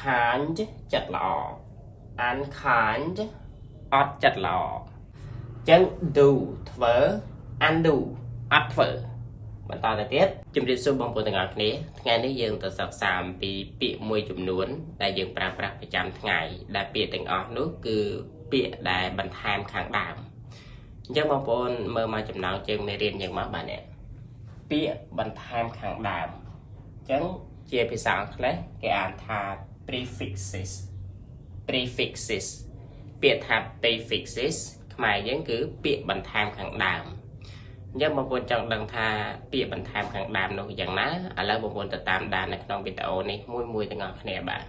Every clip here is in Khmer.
unkind ចិត្តល្អ unkind អត់ចិត្តល្អចឹង do ធ្វើ undo អត់ធ្វើបន្តទៅទៀតជំរាបសួរបងប្អូនទាំងអស់គ្នាថ្ងៃនេះយើងទៅសិក្សាអំពីពាក្យមួយចំនួនដែលយើងប្រើប្រាស់ប្រចាំថ្ងៃដែលពាក្យទាំងអស់នោះគឺពាក្យដែលបន្ថែមខាងដើមអញ្ចឹងបងប្អូនមើលមកចំណងជើងមេរៀនយើងមកបាទនេះពាក្យបន្ថែមខាងដើមអញ្ចឹងជាភាសាអង់គ្លេសគេអានថា prefixes ពាក្យថា prefixes ខ្មែរយើងគឺពាក្យបន្ថែមខាងដើមអញ្ចឹងបងប្អូនចង់ដឹងថាពាក្យបន្ថែមខាងដើមនោះយ៉ាងណាឥឡូវបងប្អូនទៅតាមដាននៅក្នុងវីដេអូនេះមួយទាំងអស់គ្នាបាទ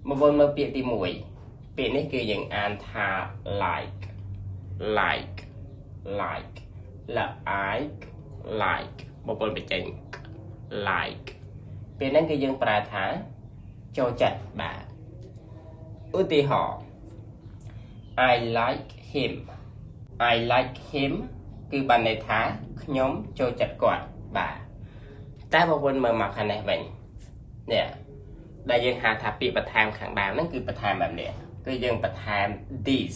បងប្អូនមើលពាក្យទី1ពាក្យនេះគឺយើងអានថា like like បងប្អូនបញ្ចេញ like ពេលហ្នឹងគឺយើងប្រើថាចូលចិត្តបាទឧទាហរណ៍ I like him គឺបានន័យថាខ្ញុំចូលចិត្តគាត់បាទតែបងប្អូនមើលមកខាងនេះវិញនេះដែលយើងហៅថាពាក្យបន្ថែមខាងដើមហ្នឹងគឺបន្ថែមបែបនេះគឺយើងបន្ថែម this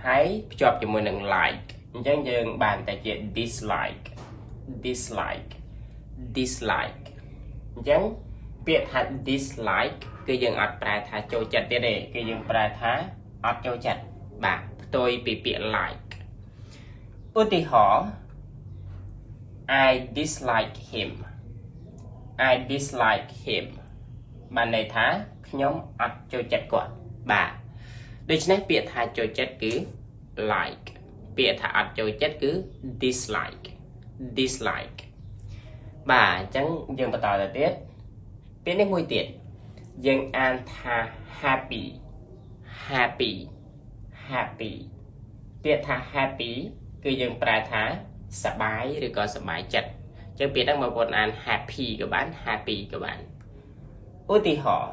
ហើយភ្ជាប់ជាមួយនឹង like អញ្ចឹងយើងបានតែជា dislike អញ្ចឹងពាក្យថា dislike គឺយើងអត់ប្រែថាចូលចិត្តទៀតទេគឺយើងប្រែថាអត់ចូលចិត្តបាទផ្ទុយពីពាក្យ like ឧទាហរណ៍ I dislike him បានន័យថាខ្ញុំអត់ចូលចិត្តគាត់បាទដូច្នេះពាក្យថាចូលចិត្តគឺ like ពាក្យថាអត់ចូលចិត្តគឺ dislike បាទអញ្ចឹងយើងបន្តទៅទៀតពាក្យនេះមួយទៀតយើងអានថា happy ពាក្យថា happy គឺយើងប្រែថាសប្បាយឬក៏សប្បាយចិត្តអញ្ចឹងពាក្យហ្នឹងបងប្អូនអាន happy ក៏បាន happy ក៏បានឧទាហរណ៍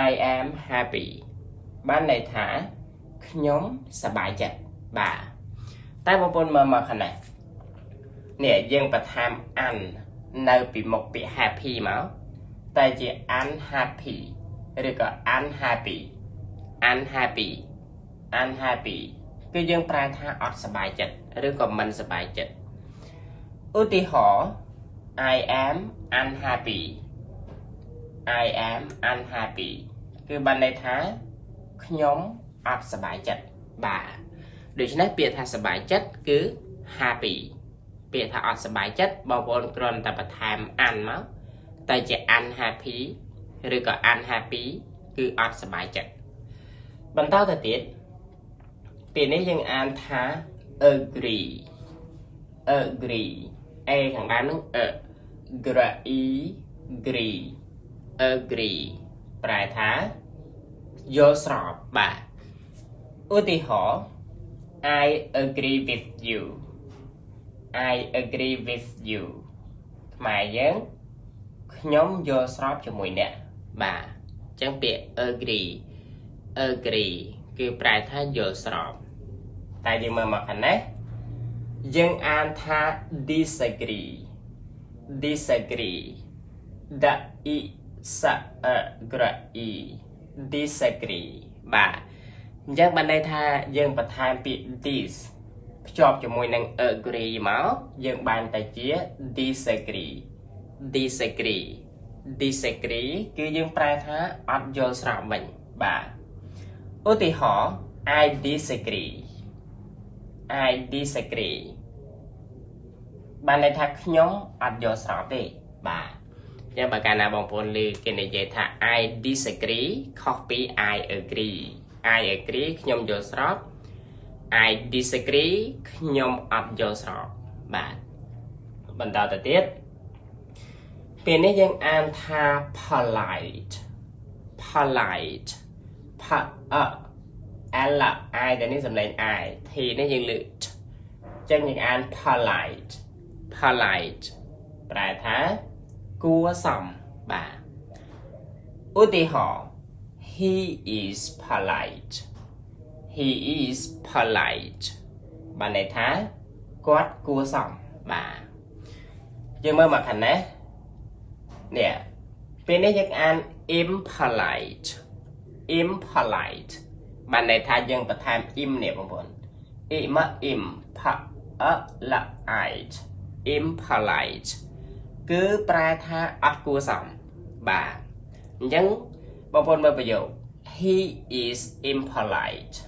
I am happy បានន័យថាខ្ញុំសប្បាយចិត្តបាទតែបងប្អូនមើលមកខាងនេះនេះយើងបន្ថែម un នៅពីមុខពាក្យ happy មកតែជា unhappy ឬក៏ unhappy គឺយើងប្រែថាអត់សប្បាយចិត្តឬក៏មិនសប្បាយចិត្តឧទាហរណ៍ I am unhappy គឺបានន័យថាខ្ញុំអត់សប្បាយចិត្តបាទដូច្នេះពាក្យថាសប្បាយចិត្តគឺ happy ពាក្យថាអត់សប្បាយចិត្តបងប្អូនគ្រាន់តែបន្ថែម un មកតែជា unhappy ឬក៏ unhappy គឺអត់សប្បាយចិត្តបន្តទៅទៀតពាក្យនេះយើងអានថា agree ខាងដើមនឹង agree ប្រែថាយល់ស្របបាទឧទាហរណ៍ I agree with you ខ្មែរយើងខ្ញុំយល់ស្របជាមួយអ្នកបាទអញ្ចឹងពាក្យ agree គឺប្រែថាយល់ស្របតែយើងមើលមកខាងនេះយើងអានថា disagree បាទអញ្ចឹងបានន័យថាយើងបន្ថែមពាក្យ this ភ្ជាប់ជាមួយនឹង agree មកយើងបានតែជា disagree គឺយើងប្រែថាអត់យល់ស្របវិញបាទឧទាហរណ៍ I disagree បានន័យថាខ្ញុំអត់យល់ស្របទេបាទអញ្ចឹងបើកាលណាបងប្អូនឮគេនិយាយថា I disagree ខុសពី I agree ខ្ញុំយល់ស្រប I disagree ខ្ញុំអត់យល់ស្របបាទបន្តទៅទៀតពេលនេះយើងអានថា polite L I តែនេះសំឡេង I T នេះយើងលើកចឹងយើងអាន polite ប្រែថាគួរសមបាទឧទាហរណ៍ he is polite បានន័យថាគាត់គួរសមបាទយើងមើលមកខាងនេះ nè bên đây dân an impolite impolite bạn này thay dân bật tham im nè bọn bọn impolite impolite cứ pra tha ắt cua sòng bà nhưng bọn bọn bây giờ he is impolite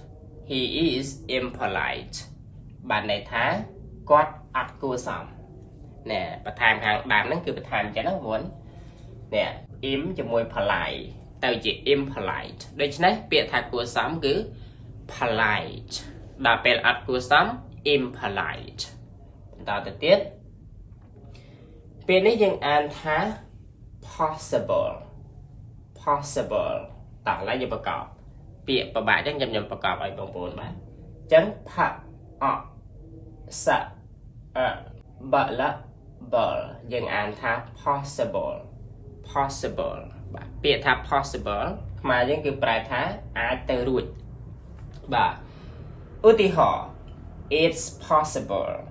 he is impolite bạn này thá quát ắt cua sòng nè bật tham hàng đàm nó cứ bật tham cho nó muốn nè im cho môi polite tao chỉ impolite đây chứ này biệt thạc của xóm cứ polite đà bèn ắt của xóm impolite tao tự tiết bên ấy dân an thá possible possible tạo lại nhưประกอบbiệt và bạn chắc nhầm nhầmประกอบở vòng bốn bạn chấm pa ọ sa bợ là bợ dân an thá possible possible biệt tháp possible mà những cái bài thá ai từ ruột và ưu tiên họ it's possible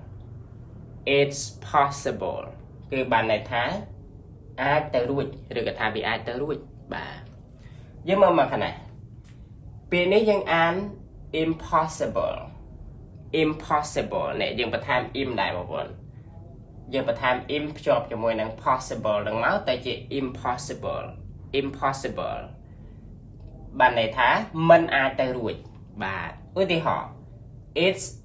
cái bài này thá ai từ ruột rồi cái thá bị ai từ ruột và nhưng mà cái này biệt này dân an impossible này dân bài tham im đại một vần dân bật tham im chọc cho môi năng possible đừng máu tại chỉ impossible bạn này thá mình ai tới ruột bà ưu tiên họ it's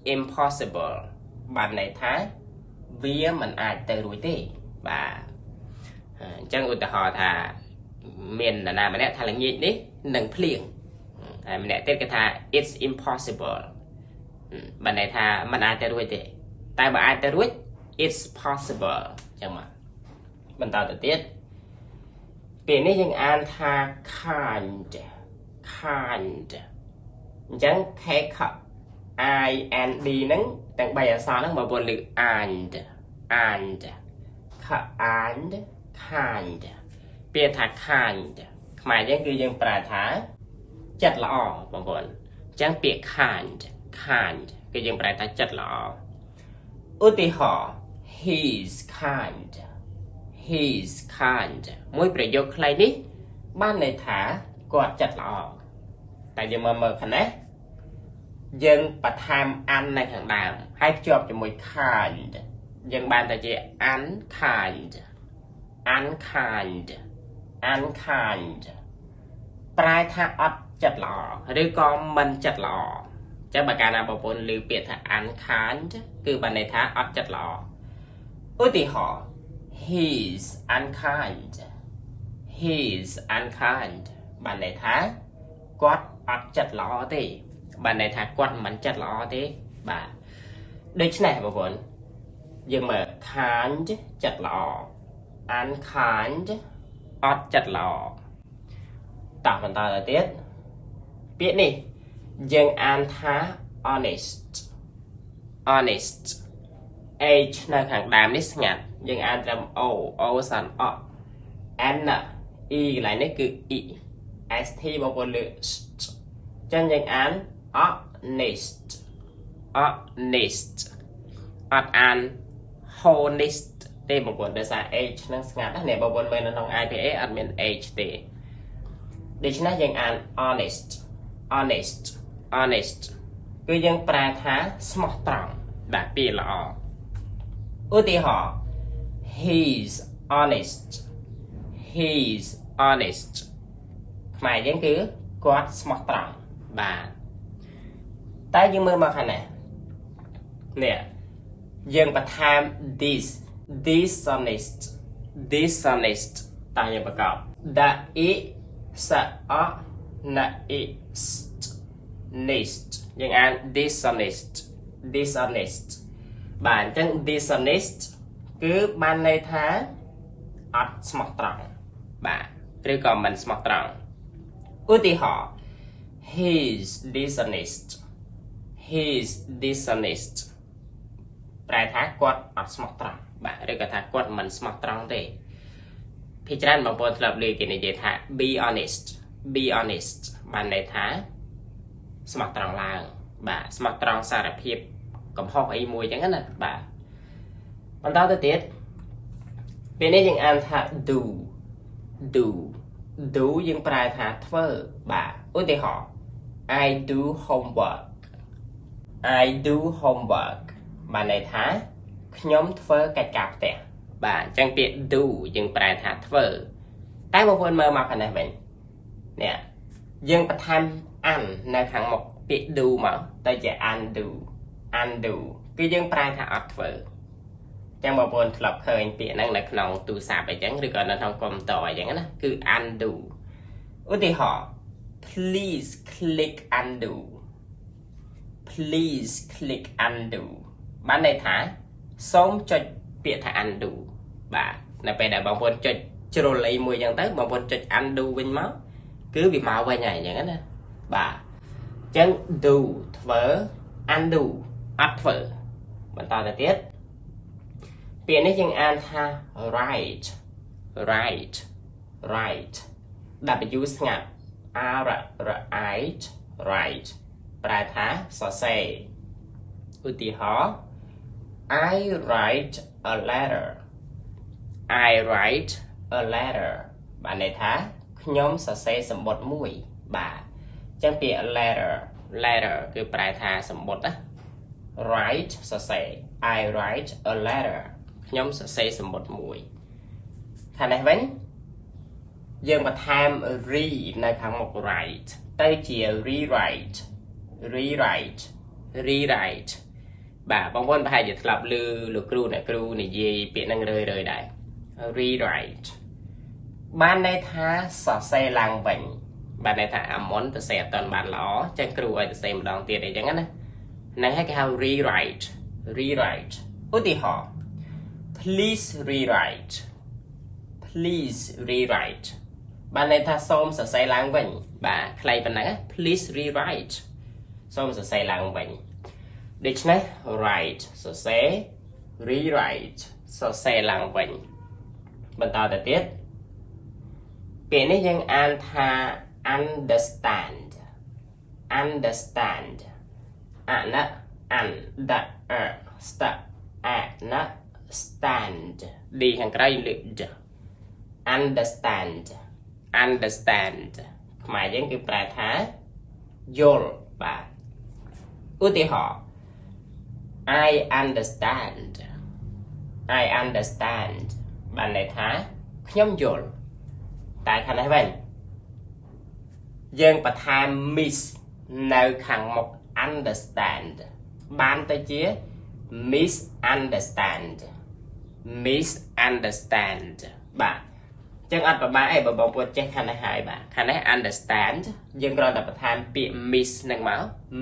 impossible bạn này thá vì mình ai tới ruột đi bà chẳng ưu tiên họ thà miền là nào mà nè thà là nhịn đi nâng phliêng mình nè tên cái thà it's impossible bạn này thà mình ai tới ruột đi tại bà ai tới ruột it's possible chẳng mà mình tạo tự tiết biển này dân an tha kind chẳng thế khắp I and D nâng tặng bài sao nâng mà buồn lực and kind biển thà kind mà dân cư dân bà thá chất lọ mà buồn chẳng biển kind cái dân bà thá chất lọ ưu tì họ he's kind mỗiประโยคใครนี้บ้านในถากอดจัดหล่อแต่ยังมาขนาดยังประทามอันในทางดามให้จบจะมวย kind ยังบ้านแต่จะ unkind ปลายถาอดจัดหล่อหรือก็มันจัดหล่อจะประการนาบปนหรือเปลี่ยนถา unkind คือบ้านในถาอดจัดหล่ออุติหอhe's unkind bạn này thá quát ắt chặt lọ thế bạn này thá quát mắn chặt lọ thế bà đây chứ này bà vốn nhưng mà kind chặt lọ unkind ắt chặt lọ tạo phần ta là tiết biết đi nhưng an thá honest H nơi hàng đàm nít ngặt nhưng an trầm O sẵn O N I lại nó cứ I S T bao gồm lựa chân những án honest an honest tên một quần đơn xa H nó ngặt đó này bao gồm mình nó nông IPA admin H T để cho nó những án honest cứ dân pra thá smart trọng đã bị lọ ưu tiên họ he's honest mà dân cứ quát smart trọng bà tại nhưng mà khả này nè dân bà tham dishonest tại nhưng bà cọp đã ý sa o na ý nest dân an dishonest bản chân dishonest cứ ban này thá ọt smart trọng bà rồi còn mình smart trọng ưu tì họ he's dishonest bài thá quát ọt smart trọng bà rồi còn thá quát mình smart trọng thế thì cho nên mà bọn lập lì cái này dễ thá be honest bản này thá smart trọng là bà smart trọng xa là phiếp còn họ ấy mùi chẳng hết nè bà bạn tao tới tiết ពេលនេះយើងអានថា do do យើងប្រែថាធ្វើបាទឧទាហរណ៍ I do homework បានន័យថាខ្ញុំធ្វើកិច្ចការផ្ទះបាទអញ្ចឹងពាក្យ do យើងប្រែថាធ្វើតែបងប្អូនមើលមកខាងនេះវិញនេះយើងបន្ថែម an នៅខាងមុខពាក្យ do មកទៅជា undo គឺយើងប្រែថាអត់ធ្វើចឹងបងប្អូនធ្លាប់ឃើញពាក្យហ្នឹងនៅក្នុងទូរស័ព្ទអីចឹងឬក៏នៅក្នុងកុំព្យូទ័រអីចឹងណាគឺ undo ឧទាហរណ៍ please click undo បានន័យថាសូមចុចពាក្យថា undo បាទនៅពេលដែលបងប្អូនចុចជ្រុលអីមួយចឹងទៅបងប្អូនចុច undo វិញមកគឺវាមកវិញហើយចឹងណាបាទអញ្ចឹង do ធ្វើ undo អត់ធ្វើបន្តទៅទៀតពាក្យនេះយើងអានថា write w ស្ងាត់ write ប្រែថាសរសេរឧទាហរណ៍ I write a letter បានន័យថាខ្ញុំសរសេរសម្បត្តិមួយបាទអញ្ចឹងពាក្យ letter គឺប្រែថាសម្បត្តិណា write សរសេរ I write a letter ខ្ញុំសរសេរសម្បត្តិមួយខាងនេះវិញយើងបន្ថែម re នៅខាងមុខ write ទៅជា rewrite បាទបងប្អូនប្រហែលជាធ្លាប់ឮលោកគ្រូអ្នកគ្រូនិយាយពាក្យហ្នឹងរឿយដែរ rewrite បានន័យថាសរសេរឡើងវិញបានន័យថាអាមុនទៅសេអត់ទាន់បានល្អចឹងគ្រូឲ្យទៅសេម្ដងទៀតអីចឹងណាហ្នឹងហើយគេហៅ rewrite ឧទាហរណ៍ please rewrite បានន័យថាសូមសរសេរឡើងវិញបាទខ្លីប៉ុណ្ណឹង please rewrite សូមសរសេរឡើងវិញដូច្នេះ write សរសេរ rewrite សរសេរឡើងវិញបន្តទៅទៀតពាក្យនេះយើងអានថា understand អានណា stand ឌីខាងក្រៅលើក understand ខ្មែរយើងគឺប្រែថាយល់បាទឧទាហរណ៍ I understand បានន័យថាខ្ញុំយល់តែខាងនេះវិញយើងបន្ថែម miss នៅខាងមុខ understand បានទៅជា misunderstand បាទចឹងអត់ប្រមាណអីបើបងប្អូនចេះខាងនេះហើយបាទខាងនេះ understand យើងគ្រាន់តែបន្ថែមពាក្យ miss នឹងមក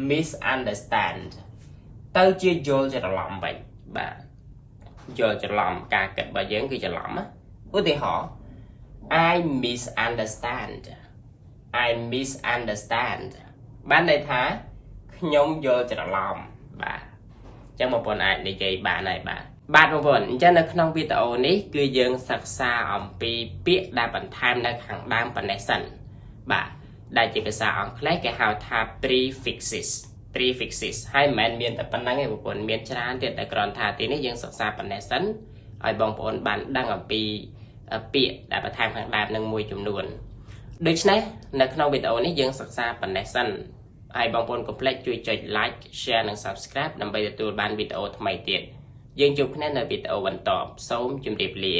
misunderstand ទៅជាយល់ច្រឡំវិញបាទយល់ច្រឡំការគិតរបស់យើងគឺច្រឡំណាឧទាហរណ៍ I misunderstand បានន័យថាខ្ញុំយល់ច្រឡំបាទចឹងបងប្អូនអាចនិយាយបានហើយបាទបងប្អូនអញ្ចឹងនៅក្នុងវីដេអូនេះគឺយើងសិក្សាអំពីពាក្យដែលបន្ថែមនៅខាងដើមប៉ុណ្ណេះសិនបាទដែលជាភាសាអង់គ្លេសគេហៅថា prefixes ហើយមិនមែនមានតែប៉ុណ្្នឹងទេបងប្អូនមានច្រើនទៀតតែគ្រាន់ថាទីនេះយើងសិក្សាប៉ុណ្ណេះសិនឲ្យបងប្អូនបានដឹងអំពីពាក្យដែលបន្ថែមខាងដើមនឹងមួយចំនួនដូច្នេះនៅក្នុងវីដេអូនេះយើងសិក្សាប៉ុណ្ណេះសិនហើយបងប្អូនកុំភ្លេចជួយចុច like share និង subscribe ដើម្បីទទួលបានវីដេអូថ្មីទៀតយើងជួបគ្នានៅវីដេអូបន្តសូមជម្រាបលា